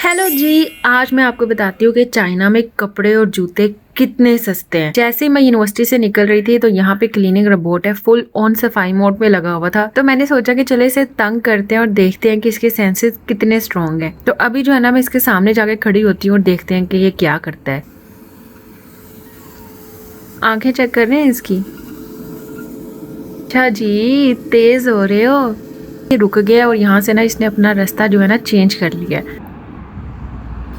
Hello जी। आज मैं आपको बताती हूँ कि चाइना में कपड़े और जूते कितने सस्ते हैं। जैसे ही मैं यूनिवर्सिटी से निकल रही थी तो यहाँ पे क्लीनिंग रोबोट है, फुल ऑन सफाई मोड में लगा हुआ था। तो मैंने सोचा कि चले इसे तंग करते हैं और देखते हैं कि इसके सेंसेस कितने स्ट्रॉन्ग हैं। तो अभी जो है ना, मैं इसके सामने जाके खड़ी होती हूँ और देखते हैं कि ये क्या करता है। आंखें चेक कर रहे हैं इसकी। अच्छा जी, तेज हो रहे हो। ये रुक गया और यहाँ से ना इसने अपना रास्ता जो है ना चेंज कर लिया।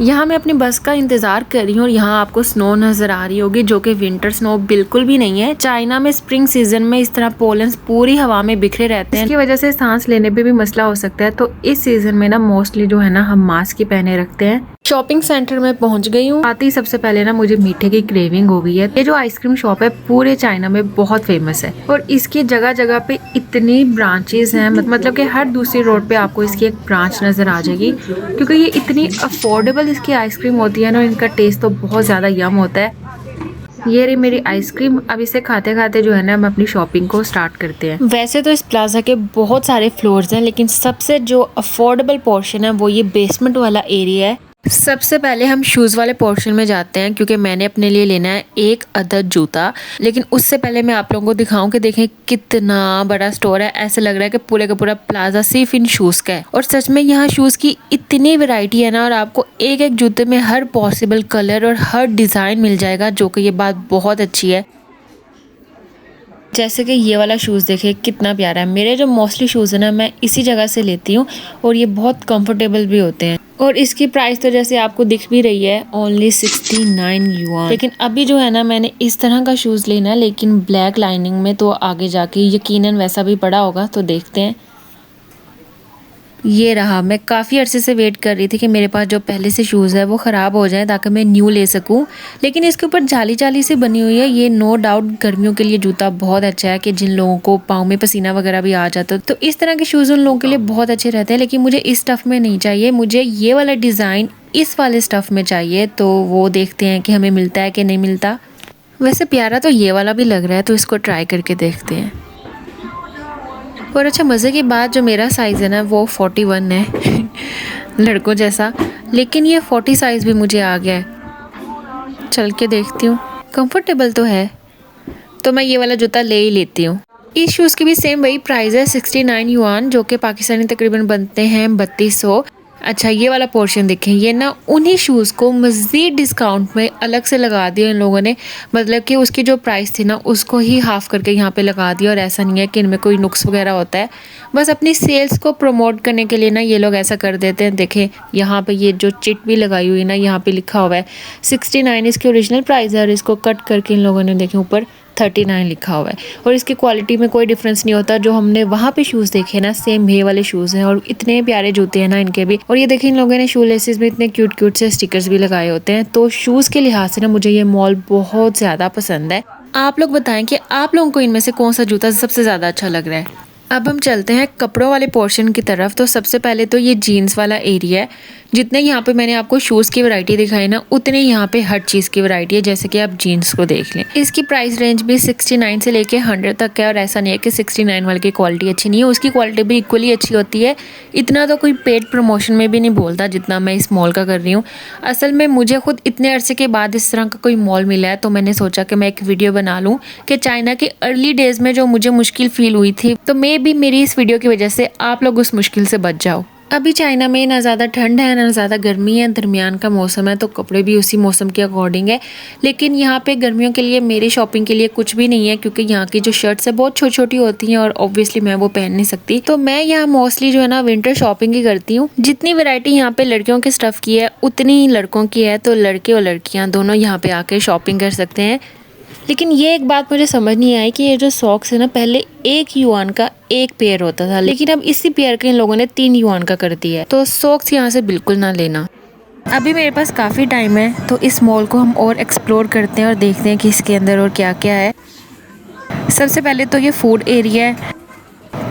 यहाँ मैं अपनी बस का इंतजार कर रही हूँ और यहाँ आपको स्नो नजर आ रही होगी, जो कि विंटर स्नो बिल्कुल भी नहीं है। चाइना में स्प्रिंग सीजन में इस तरह पोलन्स पूरी हवा में बिखरे रहते हैं, इसकी वजह से सांस लेने पे भी मसला हो सकता है। तो इस सीजन में ना मोस्टली जो है ना हम मास्क ही पहने रखते हैं। शॉपिंग सेंटर में पहुंच गई हूँ। आती ही सबसे पहले ना मुझे मीठे की क्रेविंग हो गई है। ये जो आइसक्रीम शॉप है पूरे चाइना में बहुत फेमस है और इसकी जगह जगह पे इतनी ब्रांचेस हैं, मतलब कि हर दूसरी रोड पे आपको इसकी एक ब्रांच नजर आ जाएगी, क्योंकि ये इतनी अफोर्डेबल इसकी आइसक्रीम होती है ना। इनका टेस्ट तो बहुत ज्यादा यम होता है। ये रही मेरी आइसक्रीम। अब इसे खाते खाते जो है ना हम अपनी शॉपिंग को स्टार्ट करते हैं। वैसे तो इस प्लाजा के बहुत सारे फ्लोर्स हैं, लेकिन सबसे जो अफोर्डेबल पोर्शन है वो ये बेसमेंट वाला एरिया है। सबसे पहले हम शूज़ वाले पोर्शन में जाते हैं, क्योंकि मैंने अपने लिए लेना है एक अदद जूता। लेकिन उससे पहले मैं आप लोगों को दिखाऊं कि देखें कितना बड़ा स्टोर है। ऐसे लग रहा है कि पूरे का पूरा प्लाजा सिर्फ इन शूज़ का है। और सच में यहाँ शूज़ की इतनी वैरायटी है ना, और आपको एक एक जूते में हर पॉसिबल कलर और हर डिज़ाइन मिल जाएगा, जो कि ये बात बहुत अच्छी है। जैसे कि ये वाला शूज़ देखिए कितना प्यारा है। मेरे जो मोस्टली शूज़ है ना, मैं इसी जगह से लेती हूँ और ये बहुत कंफर्टेबल भी होते हैं। और इसकी प्राइस तो जैसे आपको दिख भी रही है, ओनली 69 युआन। लेकिन अभी जो है ना, मैंने इस तरह का शूज़ लेना है, लेकिन ब्लैक लाइनिंग में। तो आगे जाके यकीनन वैसा भी पड़ा होगा, तो देखते हैं। ये रहा। मैं काफ़ी अरसे से वेट कर रही थी कि मेरे पास जो पहले से शूज़ है वो ख़राब हो जाए ताकि मैं न्यू ले सकूं। लेकिन इसके ऊपर जाली जाली से बनी हुई है। ये नो डाउट गर्मियों के लिए जूता बहुत अच्छा है, कि जिन लोगों को पाँव में पसीना वगैरह भी आ जाता है तो इस तरह के शूज़ उन लोगों के लिए बहुत अच्छे रहते हैं। लेकिन मुझे इस स्टफ़ में नहीं चाहिए, मुझे ये वाला डिज़ाइन इस वाले स्टफ़ में चाहिए। तो वो देखते हैं कि हमें मिलता है कि नहीं मिलता। वैसे प्यारा तो ये वाला भी लग रहा है, तो इसको ट्राई करके देखते हैं। और अच्छा, मज़े की बात, जो मेरा साइज़ है ना वो 41 है लड़कों जैसा। लेकिन ये 40 साइज़ भी मुझे आ गया है। चल के देखती हूँ, कंफर्टेबल तो है, तो मैं ये वाला जूता ले ही लेती हूँ। इस शूज़ की भी सेम वही प्राइस है, 69 युआन, जो कि पाकिस्तानी तकरीबन बनते हैं 3200। अच्छा, ये वाला पोर्शन देखें। ये ना उन्हीं शूज़ को मज़ीद डिस्काउंट में अलग से लगा दिया इन लोगों ने। मतलब कि उसकी जो प्राइस थी ना उसको ही हाफ़ करके यहाँ पे लगा दिया। और ऐसा नहीं है कि इनमें कोई नुक्स वगैरह होता है, बस अपनी सेल्स को प्रमोट करने के लिए ना ये लोग ऐसा कर देते हैं। देखें यहाँ पे ये जो चिट भी लगाई हुई है ना, यहाँ पे लिखा हुआ है 69 इसकी ओरिजिनल प्राइस है, और इसको कट करके इन लोगों ने देखें ऊपर 39 लिखा हुआ है। और इसकी क्वालिटी में कोई डिफरेंस नहीं होता। जो हमने वहाँ पे शूज़ देखे ना, सेम ये वाले शूज़ हैं, और इतने प्यारे जूते हैं ना इनके भी। और ये देखिए इन लोगों ने शू लेसेस में इतने क्यूट क्यूट से स्टिकर्स भी लगाए होते हैं। तो शूज़ के लिहाज से ना मुझे ये मॉल बहुत ज़्यादा पसंद है। आप लोग बताएं कि आप लोगों को इनमें से कौन सा जूता सबसे ज़्यादा अच्छा लग रहा है। अब हम चलते हैं कपड़ों वाले पोर्शन की तरफ। तो सबसे पहले तो ये जीन्स वाला एरिया है। जितने यहाँ पे मैंने आपको शूज़ की वैरायटी दिखाई ना, उतने यहाँ पे हर चीज़ की वैरायटी है। जैसे कि आप जीन्स को देख लें, इसकी प्राइस रेंज भी 69 से लेके 100 तक है। और ऐसा नहीं है कि 69 वाले की क्वालिटी अच्छी नहीं है, उसकी क्वालिटी भी इक्वली अच्छी होती है। इतना तो कोई पेड प्रमोशन में भी नहीं बोलता जितना मैं इस मॉल का कर रही हूँ। असल में मुझे खुद इतने अरसे के बाद इस तरह का कोई मॉल मिला है, तो मैंने सोचा कि मैं एक वीडियो बना लूँ कि चाइना के अर्ली डेज़ में जो मुझे मुश्किल फील हुई थी, तो मे भी मेरी इस वीडियो की वजह से आप लोग उस मुश्किल से बच जाओ। अभी चाइना में ना ज़्यादा ठंड है ना ज़्यादा गर्मी है, दरमियान का मौसम है, तो कपड़े भी उसी मौसम के अकॉर्डिंग है। लेकिन यहाँ पे गर्मियों के लिए मेरी शॉपिंग के लिए कुछ भी नहीं है, क्योंकि यहाँ की जो शर्ट्स है बहुत छोटी छोटी होती हैं और ऑब्वियसली मैं वो पहन नहीं सकती। तो मैं यहाँ मोस्टली जो है ना विंटर शॉपिंग ही करती हूँ। जितनी वैरायटी यहाँ पे लड़कियों के स्टफ़ की है उतनी ही लड़कों की है, तो लड़के और लड़कियाँ दोनों यहाँ पे आके शॉपिंग कर सकते हैं। लेकिन ये एक बात मुझे समझ नहीं आई कि ये जो सॉक्स है ना, पहले 1 युआन का एक पेयर होता था, लेकिन अब इसी पेयर के इन लोगों ने 3 युआन का कर दिया है। तो सॉक्स यहाँ से बिल्कुल ना लेना। अभी मेरे पास काफ़ी टाइम है, तो इस मॉल को हम और एक्सप्लोर करते हैं और देखते हैं कि इसके अंदर और क्या क्या है। सबसे पहले तो ये फूड एरिया है।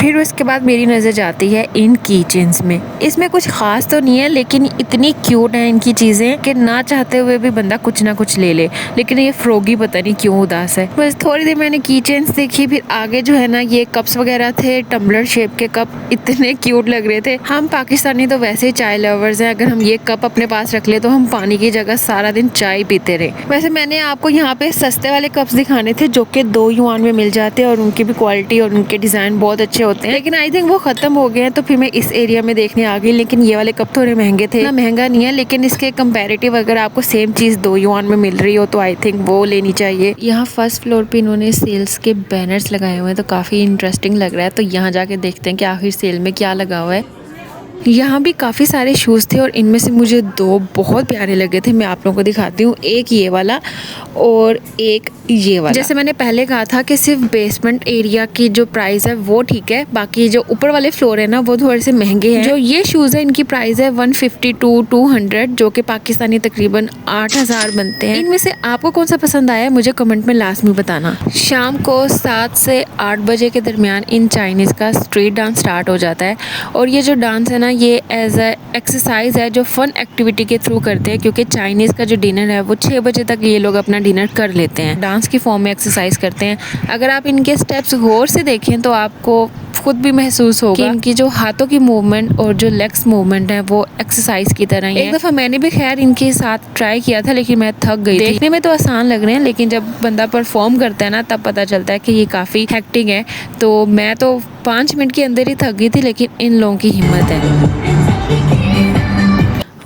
फिर उसके बाद मेरी नज़र जाती है इन की चेन्स में। इसमें कुछ खास तो नहीं है लेकिन इतनी क्यूट है इनकी चीज़ें कि ना चाहते हुए भी बंदा कुछ ना कुछ ले ले। लेकिन ये फ्रॉगी पता नहीं क्यों उदास है। बस थोड़ी देर मैंने की चेन्स देखी, फिर आगे जो है ना ये कप्स वगैरह थे, टम्बलर शेप के कप, इतने क्यूट लग रहे थे। हम पाकिस्तानी तो वैसे ही चाय लवर्स हैं, अगर हम ये कप अपने पास रख ले तो हम पानी की जगह सारा दिन चाय पीते रहे। वैसे मैंने आपको यहाँ पे सस्ते वाले कप्स दिखाने थे जो कि 2 युआन में मिल जाते हैं और उनकी भी क्वालिटी और उनके डिज़ाइन बहुत अच्छे होते हैं, लेकिन आई थिंक वो ख़त्म हो गए हैं तो फिर मैं इस एरिया में देखने आ गई। लेकिन ये वाले कप थोड़े महंगे थे, ना महंगा नहीं है लेकिन इसके कंपैरेटिव अगर आपको सेम चीज़ 2 युआन में मिल रही हो तो आई थिंक वो लेनी चाहिए। यहाँ फर्स्ट फ्लोर पे इन्होंने सेल्स के बैनर्स लगाए हुए हैं तो काफ़ी इंटरेस्टिंग लग रहा है, तो यहाँ जाके देखते हैं कि आखिर सेल में क्या लगा हुआ है। यहाँ भी काफ़ी सारे शूज़ थे और इनमें से मुझे 2 बहुत प्यारे लगे थे। मैं आप लोगों को दिखाती हूँ, एक ये वाला और एक ये वाला। जैसे मैंने पहले कहा था कि सिर्फ बेसमेंट एरिया की जो प्राइस है वो ठीक है, बाकी जो ऊपर वाले फ्लोर है ना वो थोड़े से महंगे हैं। जो ये शूज़ है इनकी प्राइस है 150 to 200, जो कि पाकिस्तानी तकरीबन 8000 बनते हैं। इनमें से आपको कौन सा पसंद आया मुझे कमेंट में लास्ट में बताना। शाम को 7 से 8 बजे के दरमियान इन चाइनीज़ का स्ट्रीट डांस स्टार्ट हो जाता है और ये जो डांस है ना ये एज ए एक्सरसाइज है जो फन एक्टिविटी के थ्रू करते हैं, क्योंकि चाइनीज़ का जो डिनर है वो 6 बजे तक ये लोग अपना डिनर कर लेते हैं। डांस की फॉर्म में एक्सरसाइज करते हैं। अगर आप इनके स्टेप्स गौर से देखें तो आपको खुद भी महसूस होगा कि इनकी जो हाथों की मूवमेंट और जो लेग्स मूवमेंट है वो एक्सरसाइज की तरह ही है। एक दफ़ा मैंने भी खैर इनके साथ ट्राई किया था लेकिन मैं थक गई। देखने में तो आसान लग रहे हैं लेकिन जब बंदा परफॉर्म करता है ना तब पता चलता है कि ये काफ़ी हेक्टिक है। तो मैं तो 5 मिनट के अंदर ही थक गई थी, लेकिन इन लोगों की हिम्मत है।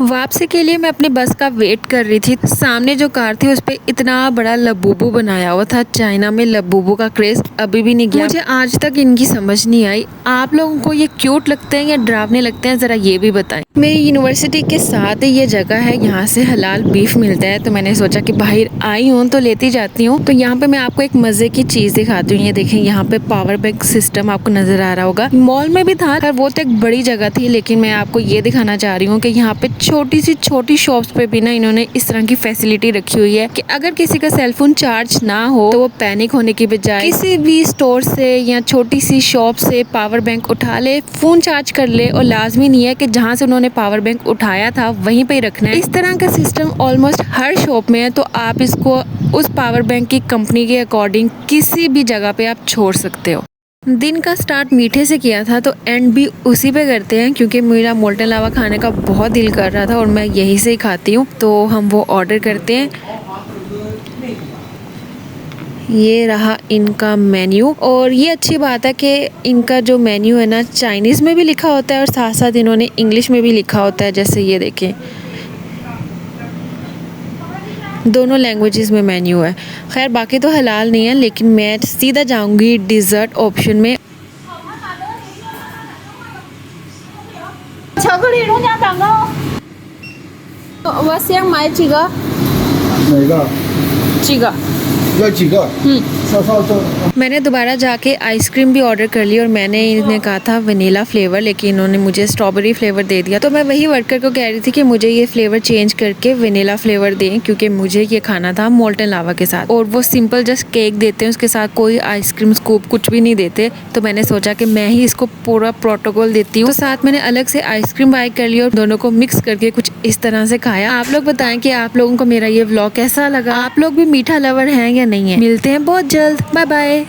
वापसी के लिए मैं अपनी बस का वेट कर रही थी। सामने जो कार थी उस पे इतना बड़ा लबूबू बनाया हुआ था। चाइना में लबूबू का क्रेज अभी भी नहीं गया। मुझे आज तक इनकी समझ नहीं आई। आप लोगों को ये क्यूट लगते हैं या डरावने लगते हैं, ज़रा ये भी बताएं। मेरी यूनिवर्सिटी के साथ ही ये जगह है, यहाँ से हलाल बीफ मिलता है तो मैंने सोचा कि बाहर आई हूँ तो लेती जाती हूँ। तो यहाँ पे मैं आपको एक मज़े की चीज़ दिखाती हूँ। ये देखें, यहाँ पे पावर बैंक सिस्टम आपको नज़र आ रहा होगा। मॉल में भी था, वो तो एक बड़ी जगह थी, लेकिन मैं आपको ये दिखाना चाह रही हूँ कि यहाँ पे छोटी शॉप्स पे भी ना इन्होंने इस तरह की फैसिलिटी रखी हुई है कि अगर किसी का सेलफोन चार्ज ना हो तो वो पैनिक होने की बजाय किसी भी स्टोर से या छोटी सी शॉप से पावर बैंक उठा ले, फ़ोन चार्ज कर ले, और लाजमी नहीं है कि जहाँ से उन्होंने पावर बैंक उठाया था वहीं पे ही रखना है। इस तरह का सिस्टम ऑलमोस्ट हर शॉप में है, तो आप इसको उस पावर बैंक की कंपनी के अकॉर्डिंग किसी भी जगह पे आप छोड़ सकते हो। दिन का स्टार्ट मीठे से किया था तो एंड भी उसी पे करते हैं, क्योंकि मेरा मोल्टन लावा खाने का बहुत दिल कर रहा था और मैं यहीं से ही खाती हूँ, तो हम वो ऑर्डर करते हैं। ये रहा इनका मेन्यू, और ये अच्छी बात है कि इनका जो मेन्यू है ना चाइनीज़ में भी लिखा होता है और साथ साथ इन्होंने इंग्लिश में भी लिखा होता है। जैसे ये देखें, दोनों लैंग्वेजेस में मेन्यू है। खैर बाकी तो हलाल नहीं है, लेकिन मैं सीधा जाऊंगी डिज़र्ट ऑप्शन में। मैंने दोबारा जाके आइसक्रीम भी ऑर्डर कर ली और मैंने इन्हें कहा था वनीला फ्लेवर, लेकिन इन्होंने मुझे स्ट्रॉबेरी फ्लेवर दे दिया। तो मैं वही वर्कर को कह रही थी कि मुझे ये फ्लेवर चेंज करके वनीला फ्लेवर दें, क्योंकि मुझे ये खाना था मोल्टन लावा के साथ, और वो सिंपल जस्ट केक देते हैं, उसके साथ कोई आइसक्रीम स्कूप कुछ भी नहीं देते। तो मैंने सोचा कि मैं ही इसको पूरा प्रोटोकॉल देती हूँ, तो साथ मैंने अलग से आइसक्रीम बाय कर ली और दोनों को मिक्स करके कुछ इस तरह से खाया। आप लोग बताएं कि आप लोगों को मेरा ये व्लॉग कैसा लगा, आप लोग भी मीठा लवर हैं या नहीं है। मिलते हैं बहुत जल्द, बाय बाय।